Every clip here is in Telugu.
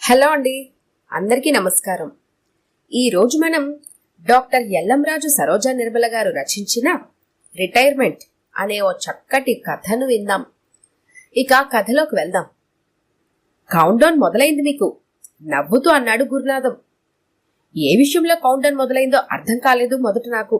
హలో అండి, అందరికీ నమస్కారం. ఈరోజు మనం డాక్టర్ ఎల్లంరాజు సరోజా నిర్మల గారు రచించిన రిటైర్మెంట్ అనే ఓ చక్కటి కథను విందాం. ఇక కథలోకి వెళ్దాం. కౌంట్ డౌన్ మొదలైంది మీకు, నవ్వుతూ అన్నాడు గురునాథం. ఏ విషయంలో కౌంట్ డౌన్ మొదలైందో అర్థం కాలేదు మొదట నాకు.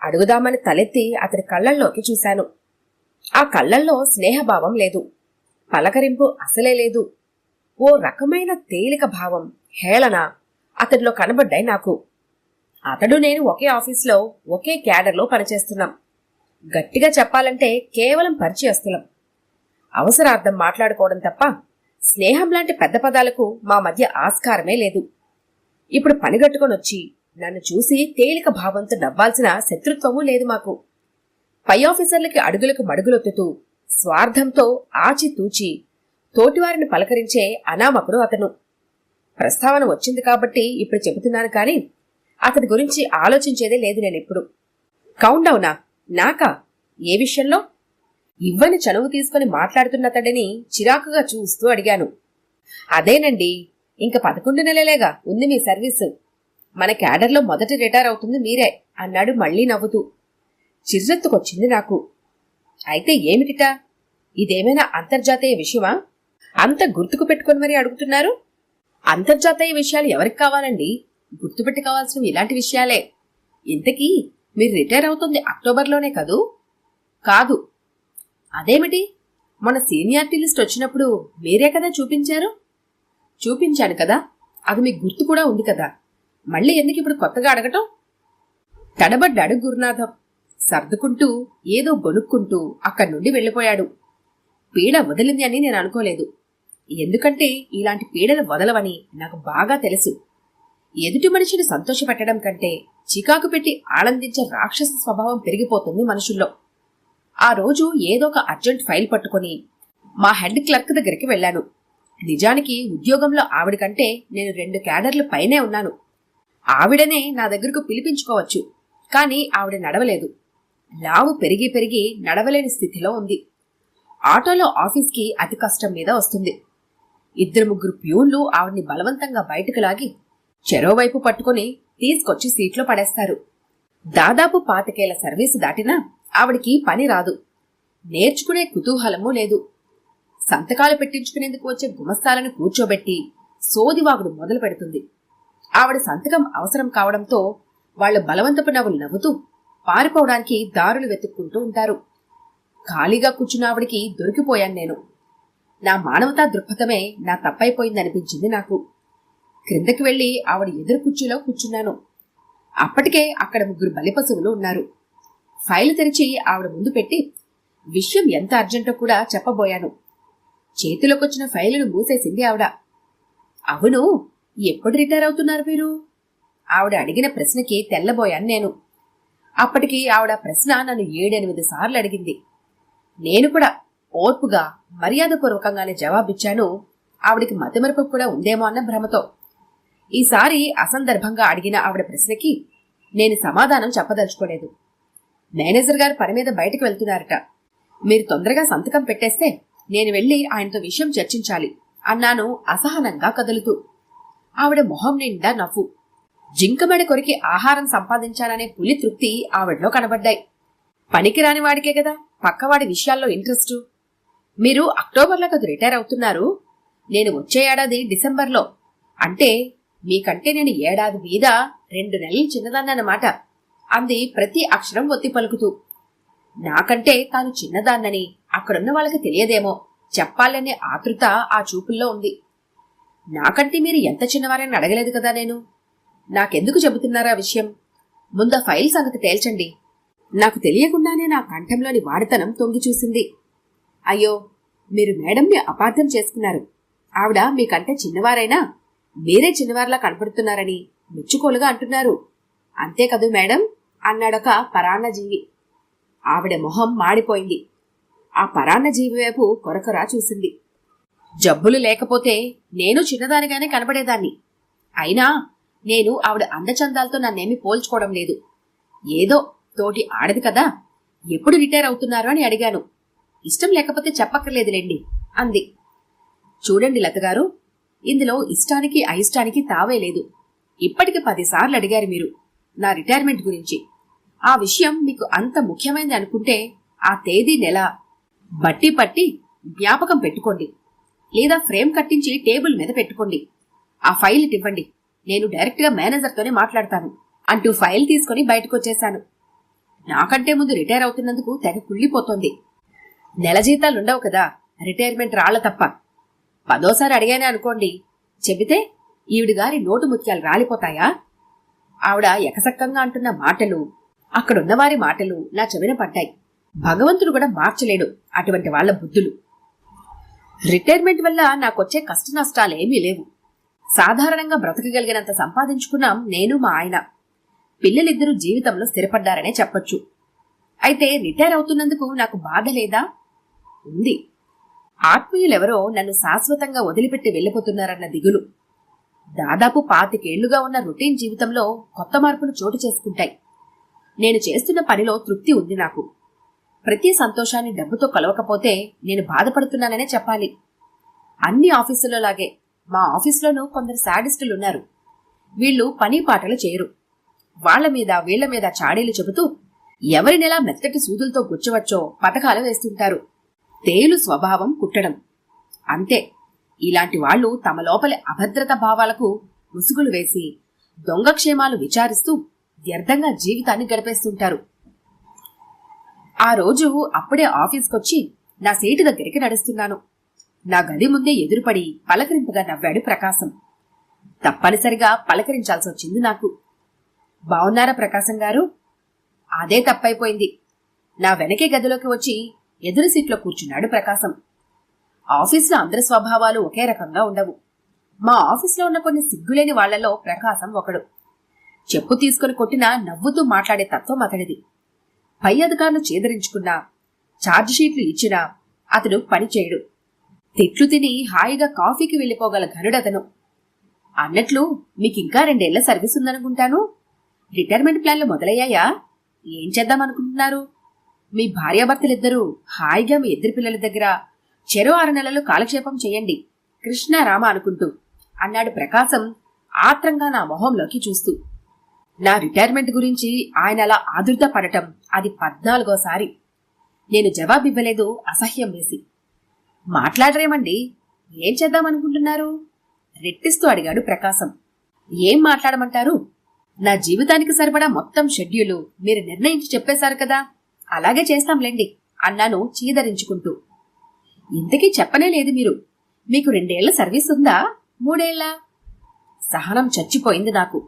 అడుగుదామని తలెత్తి అతడి కళ్లల్లోకి చూశాను. ఆ కళ్లల్లో స్నేహభావం లేదు, పలకరింపు అసలే లేదు. ఓ రకమైన తేలిక భావం, హేళన అతడిలో కనబడ్డాయి నాకు. అతడు నేను ఒకే ఆఫీస్లో ఒకే క్యాడర్లో పనిచేస్తున్నాం. గట్టిగా చెప్పాలంటే కేవలం పరిచయస్తులం. అవసరార్థం మాట్లాడుకోవడం తప్ప స్నేహం లాంటి పెద్ద పదాలకు మా మధ్య ఆస్కారమే లేదు. ఇప్పుడు పనిగట్టుకొనొచ్చి నన్ను చూసి తేలిక భావంతో నవ్వాల్సిన శత్రుత్వమూ లేదు మాకు. పై ఆఫీసర్లకి అడుగులకు మడుగులొత్తుతూ స్వార్థంతో ఆచితూచి తోటివారిని పలకరించే అనామకుడు అతను. ప్రస్తావన వచ్చింది కాబట్టి ఇప్పుడు చెబుతున్నాను కానీ అతడి గురించి ఆలోచించేదే లేదు నేనెప్పుడు. కౌంట్ డౌనా? నాకా? ఏ విషయంలో? ఇవ్వని చనువు తీసుకుని మాట్లాడుతున్నతడిని చిరాకుగా చూస్తూ అడిగాను. అదేనండి, ఇంక 11 నెలలేగా ఉంది మీ సర్వీసు. మన క్యాడర్లో మొదటి రిటైర్ అవుతుంది మీరే అన్నాడు మళ్లీ నవ్వుతూ. చిర్రెత్తుకొచ్చింది నాకు. అయితే ఏమిటిటా? ఇదేమైనా అంతర్జాతీయ విషయమా? అంత గుర్తుకు పెట్టుకుని మరీ అడుగుతున్నారు. అంతర్జాతీయ విషయాలు ఎవరికి కావాలండి? గుర్తుపెట్టుకోవాల్సినవి ఇలాంటి విషయాలే. ఇంతకీ మీరు రిటైర్ అవుతుంది అక్టోబర్లోనే కదూ? కాదు. అదేమిటి? మన సీనియారిటీ లిస్ట్ వచ్చినప్పుడు మీరే కదా చూపించారు? చూపించాను కదా, అది మీకు గుర్తు కూడా ఉంది కదా. మళ్ళీ ఎందుకు ఇప్పుడు కొత్తగా అడగటం? తడబడ్డాడు గురునాథం. సర్దుకుంటూ ఏదో గొనుక్కుంటూ అక్కడి నుండి వెళ్ళిపోయాడు. పీడ వదిలింది అని నేను అనుకోలేదు. ఎందుకంటే ఇలాంటి పీడలు వదలవని నాకు బాగా తెలుసు. ఎదుటి మనిషిని సంతోషపెట్టడం కంటే చికాకు పెట్టి ఆనందించే రాక్షస స్వభావం పెరిగిపోతుంది మనుషుల్లో. ఆ రోజు ఏదో ఒక అర్జెంట్ ఫైల్ పట్టుకుని మా హెడ్ క్లర్క్ దగ్గరికి వెళ్లాను. నిజానికి ఉద్యోగంలో ఆవిడ కంటే నేను 2 క్యాడర్లు పైనే ఉన్నాను. ఆవిడనే నా దగ్గరకు పిలిపించుకోవచ్చు, కానీ ఆవిడ నడవలేదు. లావు పెరిగి పెరిగి నడవలేని స్థితిలో ఉంది. ఆటోలో ఆఫీస్కి అతి కష్టం మీద వస్తుంది. 2-3 ప్యూన్లు ఆవిడ్ని బలవంతంగా బయటకు లాగి చెరోవైపు పట్టుకుని తీసుకొచ్చి సీట్లో పడేస్తారు. దాదాపు 25 సర్వీసు దాటినా ఆవిడికి పని రాదు. నేర్చుకునే కుతూహలమూ లేదు. సంతకాలు పెట్టించుకునేందుకు వచ్చే గుమస్తాలను కూర్చోబెట్టి సోదివాగుడు మొదలు పెడుతుంది. ఆవిడ సంతకం అవసరం కావడంతో వాళ్లు బలవంతపు నవ్వులు నవ్వుతూ పారిపోవడానికి దారులు వెతుక్కుంటూ ఉంటారు. ఖాళీగా కూర్చున్న ఆవిడికి దొరికిపోయాను నేను. నా మానవతా దృక్పథమే నా తప్పైపోయిందనిపించింది నాకు. క్రిందకి వెళ్లి ఆవిడ ఎదురు కుర్చీలో కూర్చున్నాను. అప్పటికే అక్కడ 3 బలిపశువులు ఉన్నారు. ఫైలు తెరిచి ఆవిడ ముందు పెట్టి విషయం ఎంత అర్జెంటో కూడా చెప్పబోయాను. చేతిలోకొచ్చిన ఫైలును మూసేసింది ఆవిడ. అవును, ఎప్పుడు రిటైర్ అవుతున్నారు మీరు? ఆవిడ అడిగిన ప్రశ్నకి తెల్లబోయాను నేను. అప్పటికి ఆవిడ ప్రశ్న నన్ను 7-8 సార్లు అడిగింది. నేను కూడా ఓర్పుగా మర్యాదపూర్వకంగానే జవాబిచ్చాను. ఆవిడికి మతిమరుపు కూడా ఉందేమో అన్న భ్రమతో. ఈసారి అసందర్భంగా అడిగిన ఆవిడ ప్రశ్నకి నేను సమాధానం చెప్పదలుచుకోలేదు. మేనేజర్ గారు పని మీద బయటకు వెళ్తున్నారట. మీరు తొందరగా సంతకం పెట్టేస్తే నేను వెళ్లి ఆయనతో విషయం చర్చించాలి అన్నాను అసహనంగా కదులుతూ. ఆవిడ మొహం నిండా నవ్వు. జింకమడి కొరికి ఆహారం సంపాదించాలనే పులి తృప్తి ఆవిడలో కనబడ్డాయి. పనికిరాని వాడికే కదా పక్కవాడి విషయాల్లో ఇంట్రెస్టు. మీరు అక్టోబర్లో కదా రిటైర్ అవుతున్నారు. నేను వచ్చే ఏడాది డిసెంబర్లో. అంటే మీకంటే నేను ఏడాది మీద 2 నెలలు చిన్నదాన్నమాట అంది ప్రతి అక్షరం ఒత్తి పలుకుతూ. నాకంటే తాను చిన్నదాన్నని అక్కడున్న వాళ్ళకి తెలియదేమో చెప్పాలనే ఆతృత ఆ చూపుల్లో ఉంది. నాకంటే మీరు ఎంత చిన్నవారని అడగలేదు కదా నేను. నాకెందుకు చెబుతున్నారా విషయం? ముందు ఫైల్ సంగతి తేల్చండి. నాకు తెలియకుండానే నా కంఠంలోని వాడితనం తొంగి చూసింది. అయ్యో, మీరు మేడంని అపార్థం చేసుకున్నారు. ఆవిడ మీకంటే చిన్నవారైనా మీరే చిన్నవారిలా కనపడుతున్నారని మెచ్చుకోలుగా అంటున్నారు. అంతే కదూ మేడం అన్నాడొక పరాన్నజీవి. ఆవిడ మొహం మాడిపోయింది. ఆ పరాన్నజీవి వైపు కొరకొరా చూసింది. జబ్బులు లేకపోతే నేను చిన్నదానిగానే కనపడేదాన్ని. అయినా నేను ఆవిడ అందచందాలతో నన్నేమీ పోల్చుకోవడం లేదు. ఏదో తోటి ఆడది కదా, ఎప్పుడు రిటైర్ అవుతున్నారు అని అడిగాను. ఇష్టం లేకపోతే చెప్పక్కర్లేదులేండి అంది. చూడండి లతగారు, ఇందులో ఇష్టానికి అయిష్టానికి తావే లేదు. ఇప్పటికి 10 సార్లు అడిగారు మీరు నా రిటైర్మెంట్ గురించి. ఆ విషయం మీకు అంత ముఖ్యమైనది అనుకుంటే ఆ తేదీ నెల బట్టి పట్టి జ్ఞాపకం పెట్టుకోండి, లేదా ఫ్రేమ్ కట్టించి టేబుల్ మీద పెట్టుకోండి. ఆ ఫైల్ ఇవ్వండి, నేను డైరెక్ట్గా మేనేజర్తోనే మాట్లాడతాను అంటూ ఫైల్ తీసుకుని బయటకొచ్చేశాను. నాకంటే ముందు రిటైర్ అవుతున్నందుకు తెగ కుళ్ళిపోతోంది. నెల జీతాలుండవు కదా, రిటైర్మెంట్ రాళ్ల తప్ప. 10ఓసారి అడిగానే అనుకోండి, చెబితే ఈవిడిగారి నోటు ముత్యాలు రాలిపోతాయా? ఆవిడ ఎకసక్కంగా అంటున్న మాటలు, అక్కడున్నవారి మాటలు నా చెవిన పడ్డాయి. భగవంతుడు కూడా మార్చలేడు అటువంటి వాళ్ల బుద్ధులు. రిటైర్మెంట్ వల్ల నాకొచ్చే కష్ట నష్టాలేమీ లేవు. సాధారణంగా బ్రతకగలిగినంత సంపాదించుకున్నాం నేను, మా ఆయన. పిల్లలిద్దరూ జీవితంలో స్థిరపడ్డారనే చెప్పొచ్చు. అయితే రిటైర్ అవుతున్నందుకు నాకు బాధ లేదా? ఉంది. ఆత్మీయులెవరో నన్ను శాశ్వతంగా వదిలిపెట్టి వెళ్లిపోతున్నారన్న దిగులు. దాదాపు 25 ఏళ్లుగా ఉన్న రొటీన్ జీవితంలో కొత్త మార్పులు చోటు చేసుకుంటాయి. నేను చేస్తున్న పనిలో తృప్తి ఉంది నాకు. ప్రతి సంతోషాన్ని డబ్బుతో కలవకపోతే నేను బాధపడుతున్నాననే చెప్పాలి. అన్ని ఆఫీసులలాగే మా ఆఫీసులోనూ కొందరు శాడిస్టులున్నారు. వీళ్లు పని పాటలు చేయరు. వాళ్ల మీద వీళ్ల మీద చాడీలు చెబుతూ ఎవరినెలా మెత్తటి సూదులతో గుచ్చవచ్చో పథకాలు వేస్తుంటారు. తేలు స్వభావం కుట్టడం అంతే. ఇలాంటి వాళ్లు తమ లోపలి అభద్రత భావాలకు ముసుగులు వేసి దొంగక్షేమాలు విచారిస్తూ వ్యర్థంగా జీవితాన్ని గడిపేస్తుంటారు. ఆ రోజు అప్పుడే ఆఫీస్కొచ్చి నా సీటు దగ్గరికి నడుస్తున్నాను. నా గది ముందే ఎదురుపడి పలకరింపుగా నవ్వాడు ప్రకాశం. తప్పనిసరిగా పలకరించాల్సి వచ్చింది నాకు. బావున్నారా ప్రకాశం గారు? అదే తప్పైపోయింది. నా వెనకే గదిలోకి వచ్చి ఎదురు సీట్లో కూర్చున్నాడు ప్రకాశం. ఆఫీసులో అందరి స్వభావాలు ఒకే రకంగా ఉండవు. మా ఆఫీసులో ఉన్న కొన్ని సిగ్గులేని వాళ్లలో ప్రకాశం ఒకడు. చెప్పు తీసుకుని కొట్టినా నవ్వుతూ మాట్లాడే తత్వం అతడిది. పై అధికారులు చేదరించుకున్నా, ఛార్జిషీట్లు ఇచ్చినా అతడు పని చేయడు. తిట్లు తిని హాయిగా కాఫీకి వెళ్లిపోగల ఘనుడతను. అన్నట్లు మీకింకా 2 ఏళ్ల సర్వీస్ ఉందనుకుంటాను. రిటైర్మెంట్ ప్లాన్లు మొదలయ్యాయా? ఏం చేద్దామనుకుంటున్నారు? మీ భార్యాభర్తలిద్దరూ హాయిగా మీ ఇద్దరు పిల్లల దగ్గర చెరో 6 నెలలు కాలక్షేపం చెయ్యండి కృష్ణారామ అనుకుంటూ అన్నాడు ప్రకాశం ఆత్రంగా నా మొహంలోకి చూస్తూ. నా రిటైర్మెంట్ గురించి ఆయన అలా ఆదుర్దా పడటం అది 14ఓసారి. నేను జవాబివ్వలేదు అసహ్యం వేసి. మాట్లాడరేమండి, ఏం చేద్దామనుకుంటున్నారు? రెట్టిస్తూ అడిగాడు ప్రకాశం. ఏం మాట్లాడమంటారు? నా జీవితానికి సరిపడా మొత్తం షెడ్యూలు మీరు నిర్ణయించి చెప్పేశారు కదా, అలాగే చేస్తాంలేండి అన్నాను చీదరించుకుంటూ. ఇంతకీ చెప్పనే లేదు మీరు. మీకు 2 ఏళ్ల సర్వీస్ ఉందా, 3 ఏళ్ల? సహనం చచ్చిపోయింది నాకు.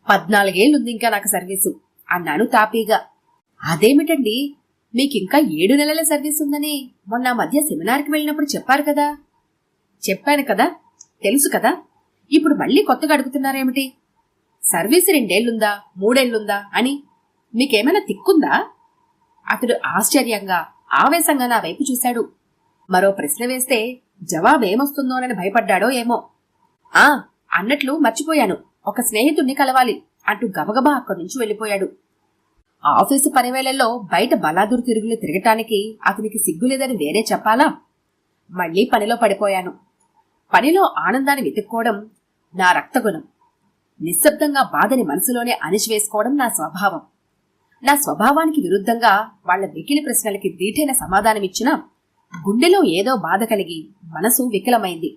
14 ఏళ్లుంది ఇంకా నాకు సర్వీసు అన్నాను తాపీగా. అదేమిటండి, మీకింకా 7 నెలల సర్వీస్ ఉందని మొన్న మధ్య సెమినార్కి వెళ్ళినప్పుడు చెప్పారు కదా. చెప్పాను కదా, తెలుసు కదా. ఇప్పుడు మళ్ళీ కొత్తగా అడుగుతున్నారేమిటి? సర్వీసు 2 ఏళ్లుందా 3 ఏళ్లుందా అని మీకేమైనా తిక్కుందా? అతడు ఆశ్చర్యంగా ఆవేశంగా నా వైపు చూశాడు. మరో ప్రశ్న వేస్తే జవాబేమొస్తుందోనని భయపడ్డాడో ఏమో. ఆ అన్నట్లు మర్చిపోయాను, ఒక స్నేహితుణ్ణి కలవాలి అంటూ గబగబా అక్కడి నుంచి వెళ్లిపోయాడు. ఆఫీసు పనివేళల్లో బయట బలాదురు తిరుగులు తిరగటానికి అతనికి సిగ్గులేదని వేరే చెప్పాలా? మళ్లీ పనిలో పడిపోయాను. పనిలో ఆనందాన్ని వెతుక్కోవడం నా రక్తగుణం. నిశ్శబ్దంగా బాధని మనసులోనే అణిచివేసుకోవడం నా స్వభావం. నా స్వభావానికి విరుద్ధంగా వాళ్ల వెకిలి ప్రశ్నలకి దీటైన సమాధానమిచ్చినా గుండెలో ఏదో బాధ కలిగి మనసు వికలమైంది.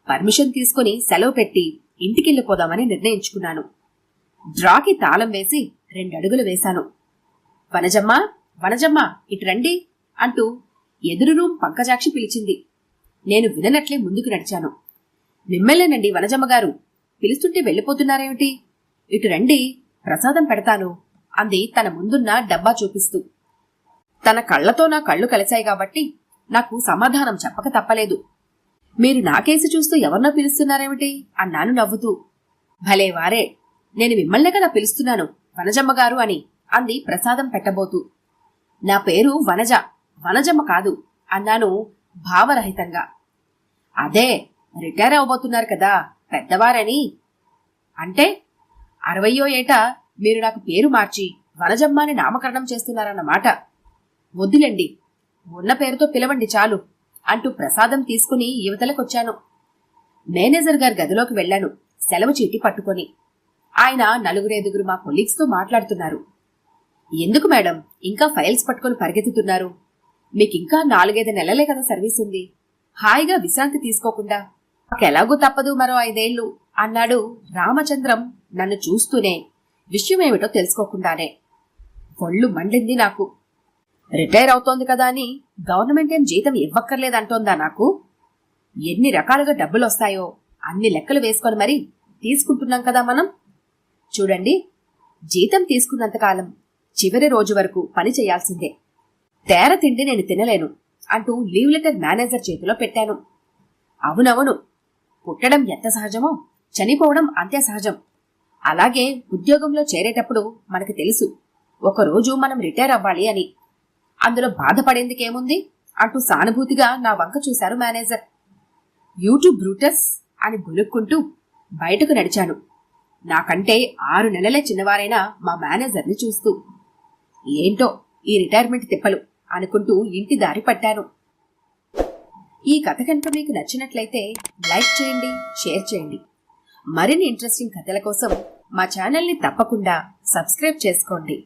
పర్మిషన్ తీసుకుని సెలవు పెట్టి ఇంటికెళ్ళిపోదామని నిర్ణయించుకున్నాను. డ్రాకి తాళం వేసి 2 అడుగులు వేశాను. వనజమ్మా, వనజమ్మా ఇటు రండి అంటూ ఎదురు రూం పంకజాక్షి పిలిచింది. నేను విననట్లే ముందుకు నడిచాను. మిమ్మల్నేనండి వనజమ్మగారు, పిలుస్తుంటే వెళ్ళిపోతున్నారేమిటి? ఇటు రండి, ప్రసాదం పెడతాను అంది తన ముందున్న డబ్బా చూపిస్తూ. తన కళ్లతో నా కళ్ళు కలిశాయి కాబట్టి నాకు సమాధానం చెప్పక తప్పలేదు. మీరు నాకేసి చూస్తూ ఎవరినో పిలుస్తున్నారేమిటి అన్నాను నవ్వుతూ. భలే వారే, నేను మిమ్మల్నే కదా పిలుస్తున్నాను వనజమ్మగారు అని అంది ప్రసాదం పెట్టబోతూ. నా పేరు వనజ, వనజమ్మ కాదు అన్నాను భావరహితంగా. అదే రిటైర్ అవబోతున్నారు కదా పెద్దవారని. అంటే 60వ ఏట మీరు నాకు పేరు మార్చి వనజమ్మ అని నామకరణం చేస్తున్నారన్నమాట. వద్దులేండి, ఉన్న పేరుతో పిలవండి చాలు అంటూ ప్రసాదం తీసుకుని యువతలకొచ్చాను. మేనేజర్ గారి గదిలోకి వెళ్లాను సెలవు చీటి పట్టుకొని. ఆయన నలుగురేదుగురు మా కొలీగ్స్తో మాట్లాడుతున్నారు. ఎందుకు మేడం ఇంకా ఫైల్స్ పట్టుకొని పరిగెత్తుతున్నారు? మీకింకా 4-5 నెలలే కదా సర్వీస్ ఉంది. హాయిగా విశ్రాంతి తీసుకోకుండా నాకెలాగూ తప్పదు మరో 5 ఏళ్లు అన్నాడు రామచంద్రం నన్ను చూస్తూనే, విషయమేమిటో తెలుసుకోకుండానే. ఒళ్ళు మండింది నాకు. రిటైర్ అవుతోంది కదా అని గవర్నమెంట్ ఏం జీతం ఇవ్వక్కర్లేదంటోందా నాకు? ఎన్ని రకాలుగా డబ్బులొస్తాయో అన్ని లెక్కలు వేసుకొని మరీ తీసుకుంటున్నాం కదా మనం. చూడండి, జీతం తీసుకున్నంతకాలం చివరి రోజు వరకు పని చేయాల్సిందే. తేర తిండి నేను తినలేను అంటూ లీవ్ లెటర్ మేనేజర్ చేతిలో పెట్టాను. అవునవును, పుట్టడం ఎంత సహజమో చనిపోవడం అంతే సహజం. అలాగే ఉద్యోగంలో చేరేటప్పుడు మనకు తెలుసు ఒకరోజు మనం రిటైర్ అవ్వాలి అని. అందులో బాధపడేందుకేముంది అంటూ సానుభూతిగా నా వంక చూశారు మేనేజర్. యూట్యూబ్ బ్రూటస్ అని గొలుక్కుంటూ బయటకు నడిచాను, నాకంటే 6 నెలలే చిన్నవారైనా మా మేనేజర్ని చూస్తూ. ఏంటో ఈ రిటైర్మెంట్ తిప్పలు అనుకుంటూ ఇంటి దారి పట్టాను. ఈ కథ కనుక మీకు నచ్చినట్లయితే లైక్ చేయండి, షేర్ చేయండి. మరిన్ని ఇంట్రెస్టింగ్ కథల కోసం మా ఛానల్ని తప్పకుండా సబ్స్క్రైబ్ చేసుకోండి.